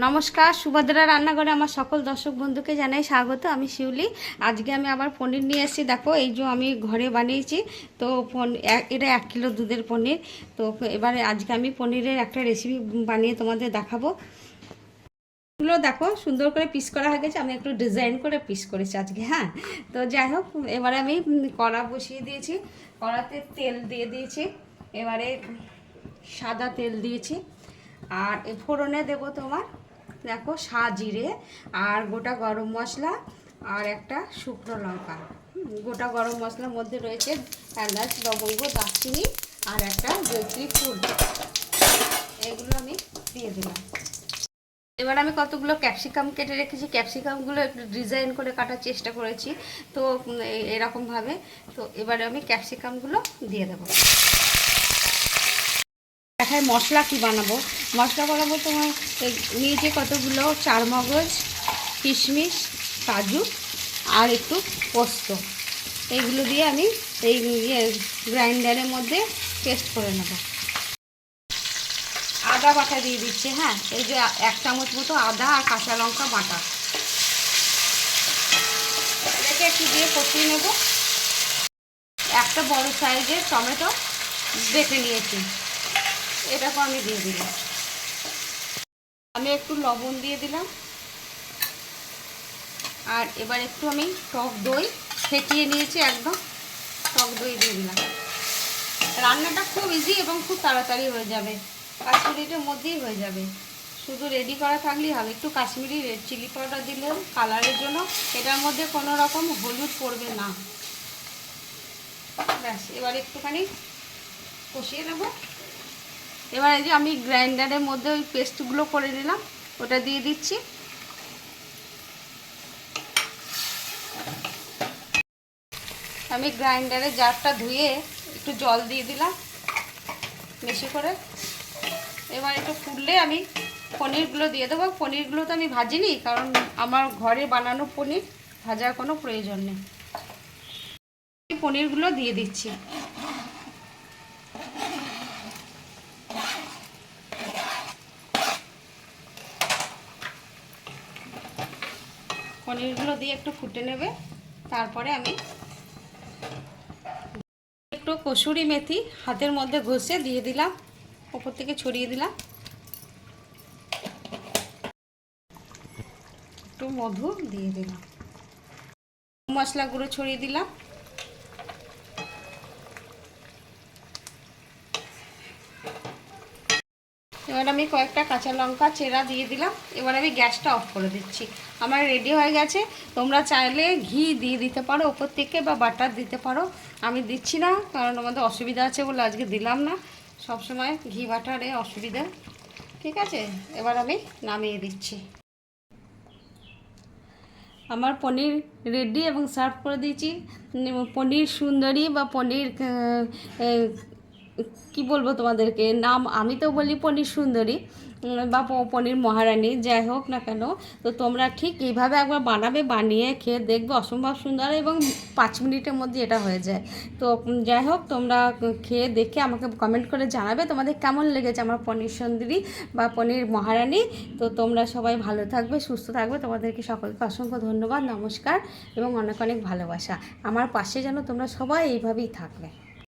নমস্কার, সুভদ্রা রান্নাঘরে আমার সকল দর্শক বন্ধুকে জানাই স্বাগত। আমি শিউলি। আজকে আমি আবার পনির নিয়ে এসেছি। দেখো, এই যে আমি ঘরে বানিয়েছি। তো এটা 1 কিলো দুধের পনির। তো এবারে আজকে আমি পনিরের একটা রেসিপি বানিয়ে তোমাদের দেখাবো। এগুলো দেখো সুন্দর করে পিস করা হয়ে গেছে। আমি একটু ডিজাইন করে পিস করেছি আজকে। হ্যাঁ, তো যাই হোক, এবারে আমি কড়া বসিয়ে দিয়েছি। কড়াতে তেল দিয়ে দিয়েছি। এবারে সাদা তেল দিয়েছি। আর ফোড়নে দেবো তোমার, দেখো, জিরে আর গোটা গরম মশলা আর একটা শুকনো লঙ্কা। গোটা গরম মশলার মধ্যে রয়েছে এলাচ, লবঙ্গ, দারচিনি আর একটা জয়ত্রী ফুল। এগুলো আমি দিয়ে দিলাম। এবার আমি কতগুলো ক্যাপসিকাম কেটে রেখেছি। ক্যাপসিকামগুলো একটু ডিজাইন করে কাটার চেষ্টা করেছি, তো এরকমভাবে। তো এবারে আমি ক্যাপসিকামগুলো দিয়ে দেবো। দেখায় মশলা কি বানাবো। মশলা বানাবো তোমার নিয়েছে কতগুলো চারমগজ, কিশমিশ, কাজু আর একটু পোস্ত। এইগুলো দিয়ে আমি এই গ্রাইন্ডারের মধ্যে পেস্ট করে নেব। আদা বাটা দিয়ে দিচ্ছি। হ্যাঁ, এই যে 1 চামচ মতো আদা আর কাঁচা লঙ্কা বাটা, এটাকে একটু দিয়ে কষিয়ে নেব। একটা বড় সাইজের টমেটো বেটে নিয়েছি, এটাকে আমি দিয়ে দিলাম। আমি একটু লবণ দিয়ে দিলাম। আর এবার একটু আমি টক দই ফেটিয়ে নিয়েছি, একদম টক দই দিয়ে দিলাম। রান্নাটা খুব ইজি এবং খুব তাড়াতাড়ি হয়ে যাবে। 5 মিনিটের মধ্যেই হয়ে যাবে। শুধু রেডি করা থাকলেই হবে। একটু কাশ্মীরি রেড চিলি পাউডার দিলেও কালারের জন্য। এটার মধ্যে কোনো রকম হলুদ পড়বে না। ব্যাস, এবার একটুখানি কষিয়ে নেব। এবার এই যে আমি গ্রাইন্ডারের মধ্যে ওই পেস্টগুলো করে নিলাম, ওটা দিয়ে দিচ্ছি। আমি গ্রাইন্ডারের জারটা ধুয়ে একটু জল দিয়ে দিলাম বেশি করে। এবার একটু ফুটলে আমি পনিরগুলো দিয়ে দেবো। পনিরগুলো তো আমি ভাজিনি, কারণ আমার ঘরে বানানো পনির, ভাজার কোনো প্রয়োজন নেই। পনিরগুলো দিয়ে দিচ্ছি। পনিরগুলো দিয়ে একটু ফুটে নেবে। তারপরে আমি একটু কসুরি মেথি হাতের মধ্যে ঘষে দিয়ে দিলাম, ওপর থেকে ছড়িয়ে দিলাম। একটু মধু দিয়ে দিলাম, মশলাগুলো ছড়িয়ে দিলাম। এবার আমি কয়েকটা কাঁচা লঙ্কা চেরা দিয়ে দিলাম। এবার আমি গ্যাসটা অফ করে দিচ্ছি। আমার রেডি হয়ে গেছে। তোমরা চাইলে ঘি দিয়ে দিতে পারো ওপর থেকে, বা বাটার দিতে পারো। আমি দিচ্ছি না, কারণ আমাদের অসুবিধা আছে বলে আজকে দিলাম না। সব সময় ঘি বাটারে অসুবিধা। ঠিক আছে, এবার আমি নামিয়ে দিচ্ছি। আমার পনির রেডি এবং সার্ভ করে দিয়েছি। পনির সুন্দরী বা পনির কি বলবো তোমাদেরকে, নাম আমি তো বলি পনির সুন্দরী বা পনির মহারানী, যাই হোক না কেন। তো তোমরা ঠিক এইভাবে একবার বানাবে, বানিয়ে খেয়ে দেখবে অসম্ভব সুন্দর, এবং 5 মিনিটের মধ্যে এটা হয়ে যায়। তো যাই হোক, তোমরা খেয়ে দেখে আমাকে কমেন্ট করে জানাবে তোমাদের কেমন লেগেছে আমার পনির সুন্দরী বা পনির মহারানী। তো তোমরা সবাই ভালো থাকবে, সুস্থ থাকবে। তোমাদেরকে সকলকে অসংখ্য ধন্যবাদ, নমস্কার এবং অনেক অনেক ভালোবাসা। আমার পাশে যেন তোমরা সবাই এইভাবেই থাকবে।